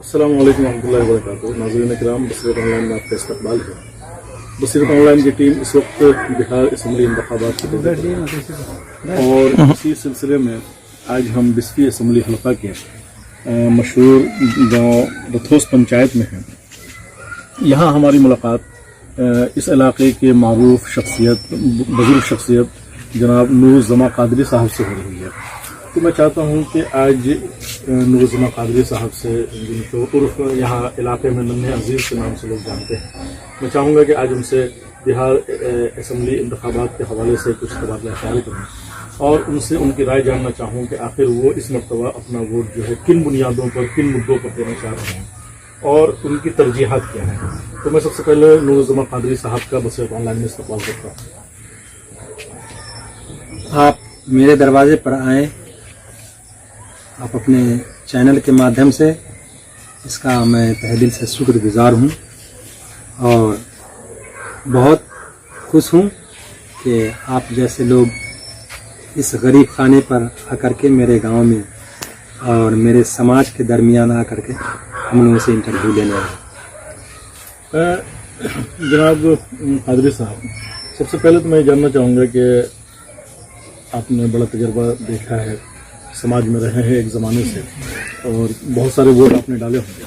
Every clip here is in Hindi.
अस्सलाम वालेकुम रहमतुल्लाहि व बरकातुहू। नाज़रीन किराम, बसीरत ऑनलाइन में आपका इस्तकबाल है। बसीरत ऑनलाइन की टीम इस वक्त बिहार असम्बली इंतखाबात की तैयारी और इसी सिलसिले में आज हम 20वीं असम्बली हल्का के मशहूर गांव रथोस पंचायत में हैं। यहाँ हमारी मुलाकात इस इलाके के मारूफ शख्सियत, बुजुर्ग शख्सियत जनाब नूरुज़्ज़मा कादरी साहब से हो रही है। तो मैं चाहता हूँ कि आज नूरुज़्ज़मा कादरी साहब से, जिनको उर्फ यहाँ इलाके में नन्हे अजीज़ के नाम से लोग जानते हैं, मैं चाहूँगा कि आज उनसे बिहार असम्बली इंतखाबात के हवाले से कुछ तबादला ख्याल करूँ और उनसे उनकी राय जानना चाहूँ कि आखिर वो इस मरतबा अपना वोट जो है किन बुनियादों पर, किन मुद्दों पर देना चाह रहे हैं और उनकी तरजीहात क्या हैं। तो मैं सबसे पहले नूरुज़्ज़मा कादरी साहब का बसीरत ऑनलाइन में इस्तकबाल करता हूँ। आप मेरे दरवाजे पर आए, आप अपने चैनल के माध्यम से, इसका मैं तहे दिल से शुक्रगुजार हूँ और बहुत खुश हूँ कि आप जैसे लोग इस गरीब खाने पर आकर के मेरे गांव में और मेरे समाज के दरमियान आकर के हम लोगों से इंटरव्यू लेने आए। जनाब कादरी साहब, सबसे पहले तो मैं जानना चाहूँगा कि आपने बड़ा तजर्बा देखा है, समाज में रहे हैं एक ज़माने से और बहुत सारे वोट आपने डाले होंगे।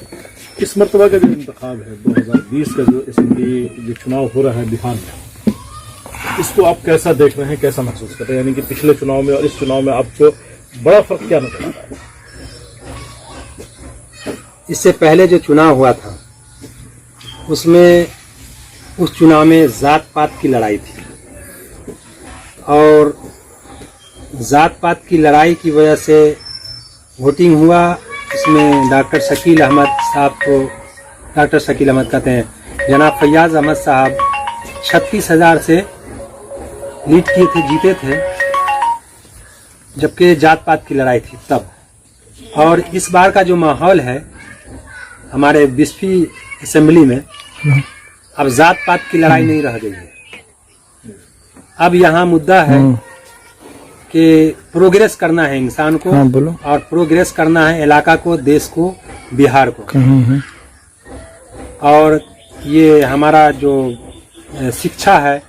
इस मरतबा का जो इंतखाब है 2020 का, जो असम्बली जो चुनाव हो रहा है बिहार में, इसको आप कैसा देख रहे हैं, कैसा महसूस कर रहे हैं? यानी कि पिछले चुनाव में और इस चुनाव में आपको बड़ा फर्क क्या नजर आ रहा है? इससे पहले जो चुनाव हुआ था उसमें, उस चुनाव में जात पात की लड़ाई थी और जात पात की लड़ाई की वजह से वोटिंग हुआ। इसमें डॉक्टर शकील अहमद साहब को, डॉक्टर शकील अहमद कहते हैं, जनाब फैयाज अहमद साहब 36,000 से लीड किए थे, जीते थे, जबकि जात पात की लड़ाई थी तब। और इस बार का जो माहौल है हमारे 20वीं असेंबली में, अब जात पात की लड़ाई नहीं रह गई है। अब यहाँ मुद्दा है कि प्रोग्रेस करना है इंसान को, और प्रोग्रेस करना है इलाका को, देश को, बिहार को। और ये हमारा जो शिक्षा है,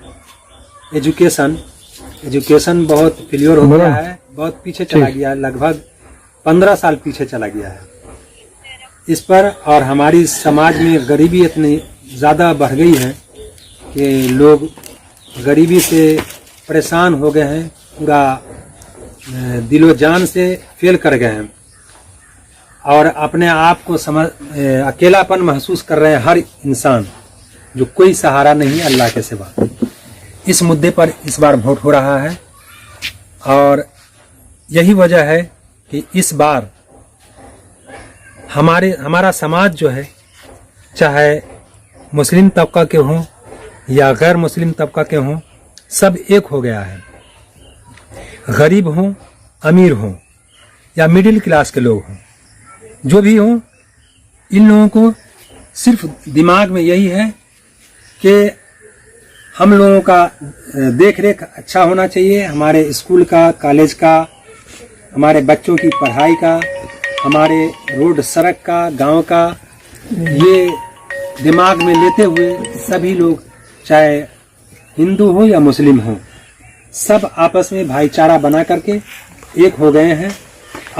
एजुकेशन बहुत फेलियर हो गया है, बहुत पीछे चला गया है, लगभग 15 साल पीछे चला गया है इस पर। और हमारी समाज में गरीबी इतनी ज़्यादा बढ़ गई है कि लोग गरीबी से परेशान हो गए हैं, पूरा दिलो जान से फेल कर गए हैं और अपने आप को अकेलापन महसूस कर रहे हैं हर इंसान, जो कोई सहारा नहीं अल्लाह के सिवा। इस मुद्दे पर इस बार वोट हो रहा है और यही वजह है कि इस बार हमारा समाज जो है, चाहे मुस्लिम तबका के हों या गैर मुस्लिम तबका के हों, सब एक हो गया है। गरीब हों, अमीर हों या मिडिल क्लास के लोग हों, जो भी हों, इन लोगों को सिर्फ दिमाग में यही है कि हम लोगों का देख रेख अच्छा होना चाहिए, हमारे स्कूल का, कॉलेज का, हमारे बच्चों की पढ़ाई का, हमारे रोड सड़क का, गांव का, ये दिमाग में लेते हुए सभी लोग, चाहे हिंदू हो या मुस्लिम हो, सब आपस में भाईचारा बना करके एक हो गए हैं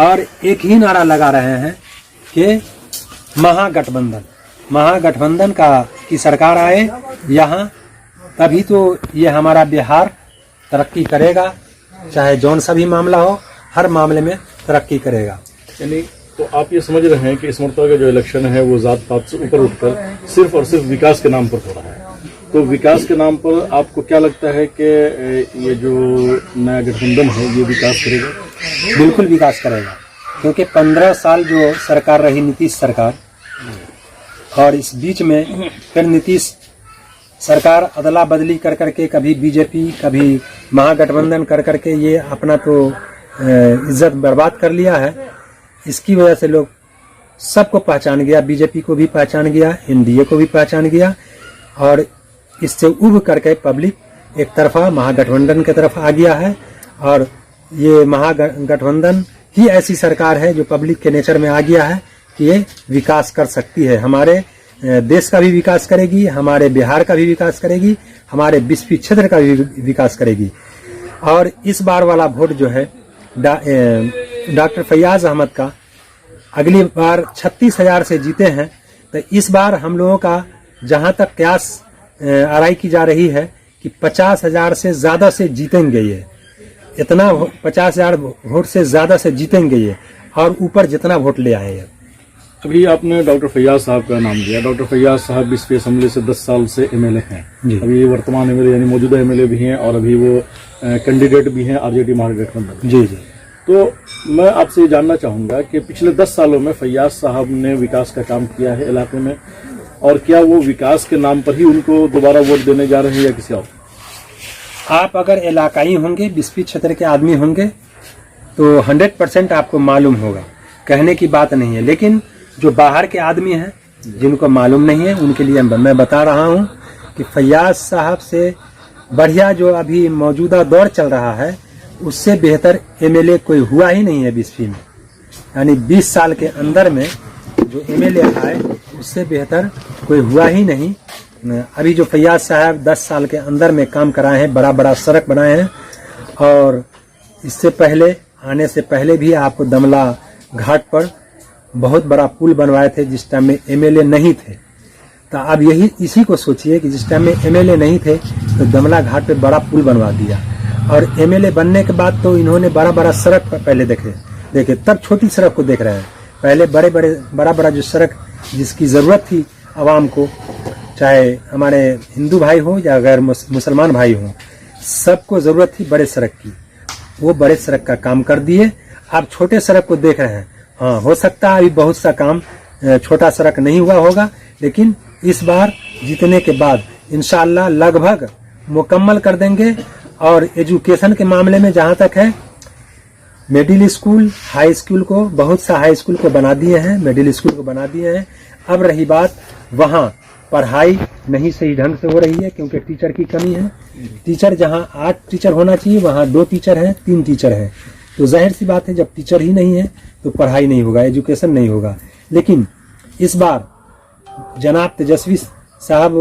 और एक ही नारा लगा रहे हैं कि महागठबंधन की सरकार आए यहाँ, तभी तो ये हमारा बिहार तरक्की करेगा। चाहे जौन सा भी मामला हो, हर मामले में तरक्की करेगा। यानी तो आप ये समझ रहे हैं कि इस मरतबा का जो इलेक्शन है वो जात पात से ऊपर उठकर सिर्फ और सिर्फ विकास के नाम पर हो रहा है। तो विकास के नाम पर आपको क्या लगता है कि ये जो नया गठबंधन है ये विकास करेगा? बिल्कुल विकास करेगा, क्योंकि 15 साल जो सरकार रही, नीतीश सरकार, और इस बीच में फिर नीतीश सरकार अदला बदली कर करके, कभी बीजेपी, कभी महागठबंधन कर करके ये अपना तो इज्जत बर्बाद कर लिया है। इसकी वजह से लोग सबको पहचान गया, बीजेपी को भी पहचान गया, एनडीए को भी पहचान गया और इससे उब करके पब्लिक एक तरफा महागठबंधन की तरफ आ गया है। और ये महागठबंधन ही ऐसी सरकार है जो पब्लिक के नेचर में आ गया है कि ये विकास कर सकती है, हमारे देश का भी विकास करेगी, हमारे बिहार का भी विकास करेगी, हमारे बिस्फी क्षेत्र का भी विकास करेगी। और इस बार वाला वोट जो है डॉक्टर फैयाज अहमद का, अगली बार 36,000 से जीते हैं, तो इस बार हम लोगों का जहां तक कयास आराई की जा रही है कि 50,000 से ज्यादा से जीतेंगे ये, इतना 50,000 वोट से ज्यादा से जीतेंगे ये, और ऊपर जितना वोट ले आए हैं। अभी आपने डॉक्टर फैयाज साहब का नाम दिया। डॉक्टर फैयाज साहब बिस्फी असेंबली से 10 साल से एमएलए हैं। अभी वर्तमान एमएलए यानी मौजूदा एमएलए भी हैं और अभी वो कैंडिडेट भी हैं आरजेडी महागठबंधन। जी जी। तो मैं आपसे ये जानना चाहूंगा कि पिछले 10 सालों में फैयाज साहब ने विकास का काम किया है इलाके में, और क्या वो विकास के नाम पर ही उनको दोबारा वोट देने जा रहे हैं या किसी और? आप अगर इलाकाई होंगे, बिस्फी क्षेत्र के आदमी होंगे, तो 100% आपको मालूम होगा, कहने की बात नहीं है। लेकिन जो बाहर के आदमी हैं जिनको मालूम नहीं है, उनके लिए मैं बता रहा हूं कि फैयाज साहब से बढ़िया जो अभी मौजूदा दौर चल रहा है, उससे बेहतर एमएलए कोई हुआ ही नहीं है बिस्फी में। यानी 20 साल के अंदर में जो एमएलए आए, उससे बेहतर कोई हुआ ही नहीं। अभी जो फैयाज साहब 10 साल के अंदर में काम कराए हैं, बड़ा बड़ा सड़क बनाए हैं, और इससे पहले, आने से पहले भी आपको दमला घाट पर बहुत बड़ा पुल बनवाए थे जिस टाइम में एमएलए नहीं थे। तो अब यही इसी को सोचिए कि जिस टाइम में एमएलए नहीं थे तो दमला घाट पे बड़ा पुल बनवा दिया, और एमएलए बनने के बाद तो इन्होंने बड़ा बड़ा सड़क पहले देखे, तब छोटी सड़क को देख रहे हैं। पहले बड़ा बड़ा जो सड़क जिसकी जरूरत थी आवाम को, चाहे हमारे हिंदू भाई हो या गैर मुसलमान भाई हो, सबको जरूरत थी बड़े सड़क की, वो बड़े सड़क का काम कर दिए। आप छोटे सड़क को देख रहे हैं। हाँ, हो सकता है अभी बहुत सा काम छोटा सड़क नहीं हुआ होगा, लेकिन इस बार जीतने के बाद इंशाअल्लाह लगभग मुकम्मल कर देंगे। और एजुकेशन के मामले में जहां तक है, मिडिल स्कूल, हाई स्कूल को, बहुत सा हाई स्कूल को बना दिए हैं, मिडिल स्कूल को बना दिए हैं। अब रही बात, वहां पढ़ाई नहीं सही ढंग से हो रही है क्योंकि टीचर की कमी है। टीचर जहां 8 टीचर होना चाहिए, वहां 2 टीचर हैं, 3 टीचर हैं। तो जाहिर सी बात है, जब टीचर ही नहीं है तो पढ़ाई नहीं होगा, एजुकेशन नहीं होगा। लेकिन इस बार जनाब तेजस्वी साहब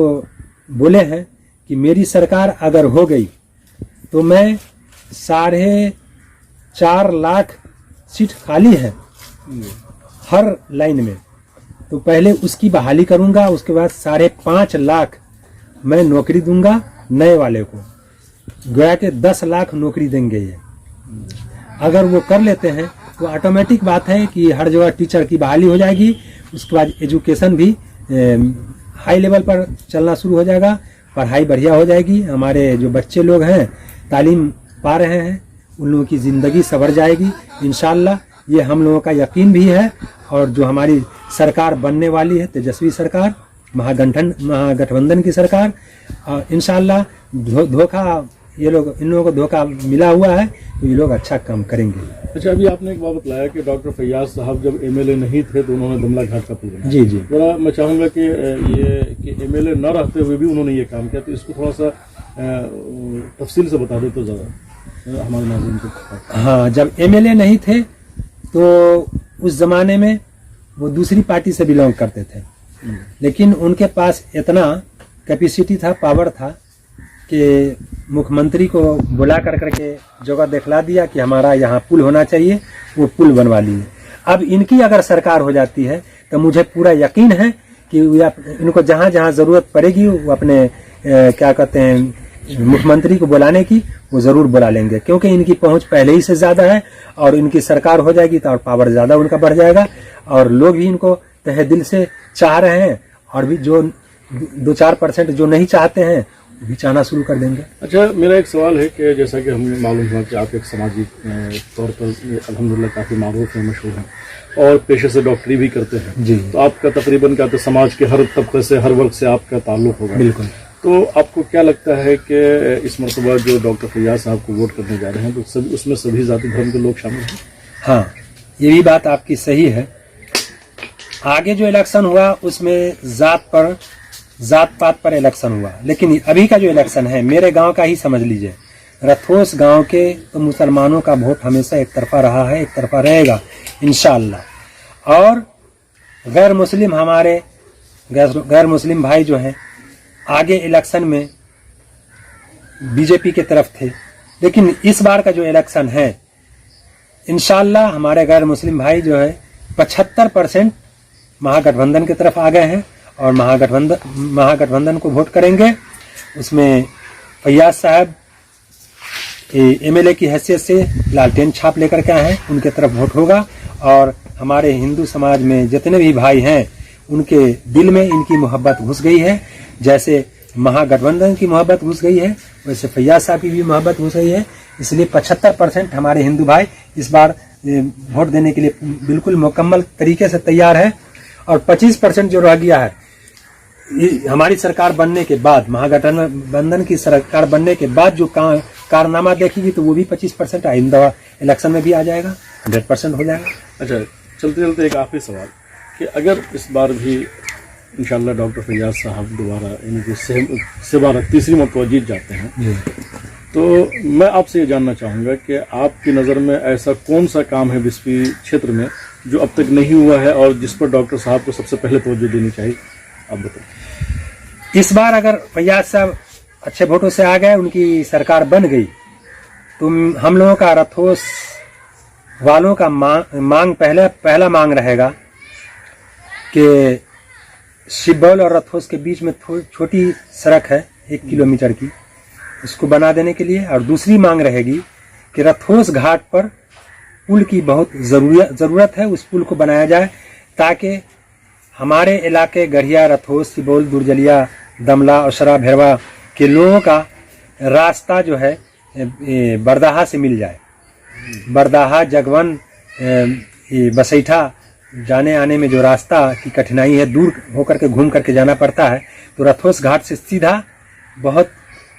बोले हैं कि मेरी सरकार अगर हो गई तो मैं 4.5 लाख सीट खाली है हर लाइन में, तो पहले उसकी बहाली करूंगा, उसके बाद 5.5 लाख मैं नौकरी दूंगा नए वाले को, गोया के 10 लाख नौकरी देंगे ये। अगर वो कर लेते हैं तो ऑटोमेटिक बात है कि हर जगह टीचर की बहाली हो जाएगी। उसके बाद एजुकेशन भी हाई लेवल पर चलना शुरू हो जाएगा, पढ़ाई बढ़िया हो जाएगी। हमारे जो बच्चे लोग हैं तालीम पा रहे हैं, उन लोगों की ज़िंदगी संवर जाएगी इंशाअल्लाह, ये हम लोगों का यकीन भी है। और जो हमारी सरकार बनने वाली है, तेजस्वी सरकार, महागठबंधन की सरकार, इंशाअल्लाह धोखा इन लोगों को धोखा मिला हुआ है, तो ये लोग अच्छा काम करेंगे। अच्छा, अभी आपने एक बात बताया कि डॉक्टर फैयाज साहब जब एमएलए नहीं थे तो उन्होंने दमला घाट का पुल बनाया। जी जी। थोड़ा मैं चाहूंगा कि ये कि एमएलए न रहते हुए भी उन्होंने ये काम किया, तो इसको थोड़ा सा तफसील से बता दे तो ज़्यादा हमारे नाज़रीन को। हाँ, जब एमएलए नहीं थे तो उस जमाने में वो दूसरी पार्टी से बिलोंग करते थे, लेकिन उनके पास इतना कैपेसिटी था, पावर था कि मुख्यमंत्री को बुला करके जगह दिखला दिया कि हमारा यहाँ पुल होना चाहिए, वो पुल बनवा लिए। अब इनकी अगर सरकार हो जाती है तो मुझे पूरा यकीन है कि इनको जहाँ जहाँ जरूरत पड़ेगी वो अपने क्या कहते हैं मुख्यमंत्री को बुलाने की, वो जरूर बुला लेंगे, क्योंकि इनकी पहुंच पहले ही से ज्यादा है। और इनकी सरकार हो जाएगी तो और पावर ज्यादा उनका बढ़ जाएगा, और लोग भी इनको तहे दिल से चाह रहे हैं, और भी जो 2-4% जो नहीं चाहते हैं भी चाहना शुरू कर देंगे। अच्छा, मेरा एक सवाल है कि जैसा कि हमें मालूम हुआ कि आप एक सामाजिक तौर पर अल्हम्दुलिल्लाह काफ़ी मारूफ हैं, मशहूर हैं, और पेशे से डॉक्टरी भी करते हैं जी। तो आपका तकरीबन का तो समाज के हर तबके से, हर वर्ग से आपका ताल्लुक होगा। बिल्कुल। तो आपको क्या लगता है कि इस मरतबा जो डॉक्टर फैयाज साहब को वोट करने जा रहे हैं तो उसमें सभी जाति धर्म के लोग शामिल हैं? हाँ, ये भी बात आपकी सही है। आगे जो इलेक्शन हुआ उसमें जात पात पर इलेक्शन हुआ, लेकिन अभी का जो इलेक्शन है मेरे गांव का ही समझ लीजिए, रथोस गांव के तो मुसलमानों का वोट हमेशा एक तरफा रहा है, एक तरफा रहेगा इंशाअल्लाह। और गैर मुस्लिम भाई जो हैं आगे इलेक्शन में बीजेपी के तरफ थे, लेकिन इस बार का जो इलेक्शन है इंशाल्लाह हमारे गैर मुस्लिम भाई जो है 75% महागठबंधन की तरफ आ गए हैं और महागठबंधन को वोट करेंगे। उसमें फैयाज साहब एमएलए की हैसियत से लालटेन छाप लेकर के आए हैं, उनके तरफ वोट होगा। और हमारे हिंदू समाज में जितने भी भाई हैं उनके दिल में इनकी मोहब्बत घुस गई है। जैसे महागठबंधन की मोहब्बत घुस गई है वैसे फैयाज साहब की भी मोहब्बत घुस गई है। इसलिए 75% हमारे हिंदू भाई इस बार वोट देने के लिए बिल्कुल मुकम्मल तरीके से तैयार है। और 25% जो रह गया है हमारी सरकार बनने के बाद, महागठबंधन की सरकार बनने के बाद जो कारनामा देखेगी तो वो भी 25% आइंदा इलेक्शन में भी आ जाएगा, 100% हो जाएगा। अच्छा, चलते चलते एक आखिरी सवाल कि अगर इस बार भी इंशाल्लाह डॉक्टर फैयाज साहब दोबारा यानी कि से तीसरी मरतबा जीत जाते हैं तो मैं आपसे ये जानना चाहूँगा कि आपकी नज़र में ऐसा कौन सा काम है बिस्फी क्षेत्र में जो अब तक नहीं हुआ है और जिस पर डॉक्टर साहब को सबसे पहले तवज्जो देनी चाहिए, आप बताएं। इस बार अगर फैयाज साहब अच्छे वोटों से आ गए, उनकी सरकार बन गई तो हम लोगों का रथोस वालों का मांग पहला मांग रहेगा कि शिवबौल और रथोस के बीच में छोटी सड़क है 1 किलोमीटर की, उसको बना देने के लिए। और दूसरी मांग रहेगी कि रथोस घाट पर पुल की बहुत ज़रूरत है, उस पुल को बनाया जाए ताकि हमारे इलाके गढ़िया, रथोस, सिबौल, दुर्जलिया, दमला और शरा भैरवा के लोगों का रास्ता जो है बरदाहा से मिल जाए। बरदाहा, जगवन, बसैठा जाने आने में जो रास्ता की कठिनाई है, दूर होकर के घूम करके जाना पड़ता है, तो रथोस घाट से सीधा बहुत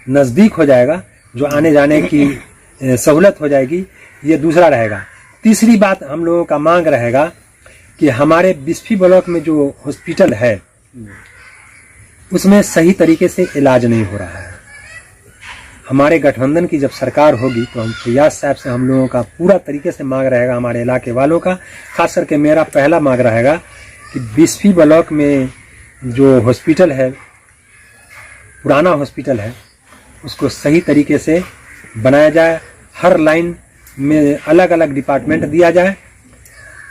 नज़दीक हो जाएगा, जो आने जाने की सहूलत हो जाएगी। ये दूसरा रहेगा। तीसरी बात हम लोगों का मांग रहेगा कि हमारे बिस्फी ब्लॉक में जो हॉस्पिटल है उसमें सही तरीके से इलाज नहीं हो रहा है। हमारे गठबंधन की जब सरकार होगी तो हम फैयाज साहब से हम लोगों का पूरा तरीके से मांग रहेगा, हमारे इलाके वालों का खास करके मेरा पहला मांग रहेगा कि बिस्फी ब्लॉक में जो हॉस्पिटल है, पुराना हॉस्पिटल है, उसको सही तरीके से बनाया जाए। हर लाइन में अलग अलग डिपार्टमेंट दिया जाए,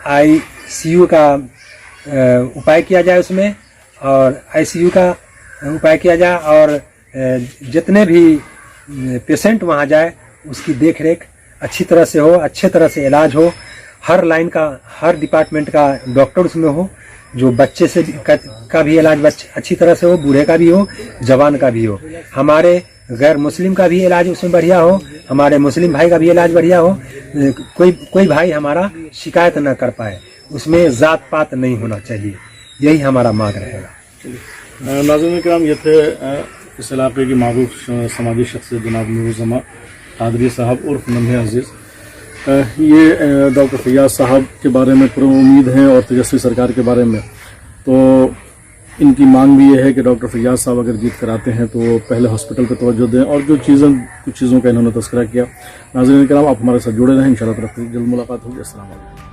आईसीयू का उपाय किया जाए उसमें, और आईसीयू का उपाय किया जाए, और जितने भी पेशेंट वहाँ जाए उसकी देखरेख अच्छी तरह से हो, अच्छे तरह से इलाज हो। हर लाइन का, हर डिपार्टमेंट का डॉक्टर उसमें हो, जो बच्चे से का भी इलाज अच्छी तरह से हो, बूढ़े का भी हो, जवान का भी हो। हमारे गैर मुस्लिम का भी इलाज उसमें बढ़िया हो, हमारे मुस्लिम भाई का भी इलाज बढ़िया हो। कोई भाई हमारा शिकायत न कर पाए, उसमें जात पात नहीं होना चाहिए। यही हमारा मांग रहेगा। नाज़रीन किराम, ये थे इस इलाके की मारूफ समाजी शख्सियत जनाब नूरुज़्ज़मा कादरी साहब उर्फ नन्हे अजीज़। ये डॉक्टर फैयाज साहब के बारे में पूरी उम्मीद है और तेजस्वी सरकार के बारे में तो इनकी मांग भी ये है कि डॉक्टर फैयाज साहब अगर जीत कर आते हैं तो पहले हॉस्पिटल पर तवज्जो दें और जो कुछ चीज़ों का इन्होंने तज़किरा किया। नाज़रीन किराम, आप हमारे साथ जुड़े रहें, इंशाअल्लाह जल्द मुलाकात होगी। अस्सलाम वालेकुम।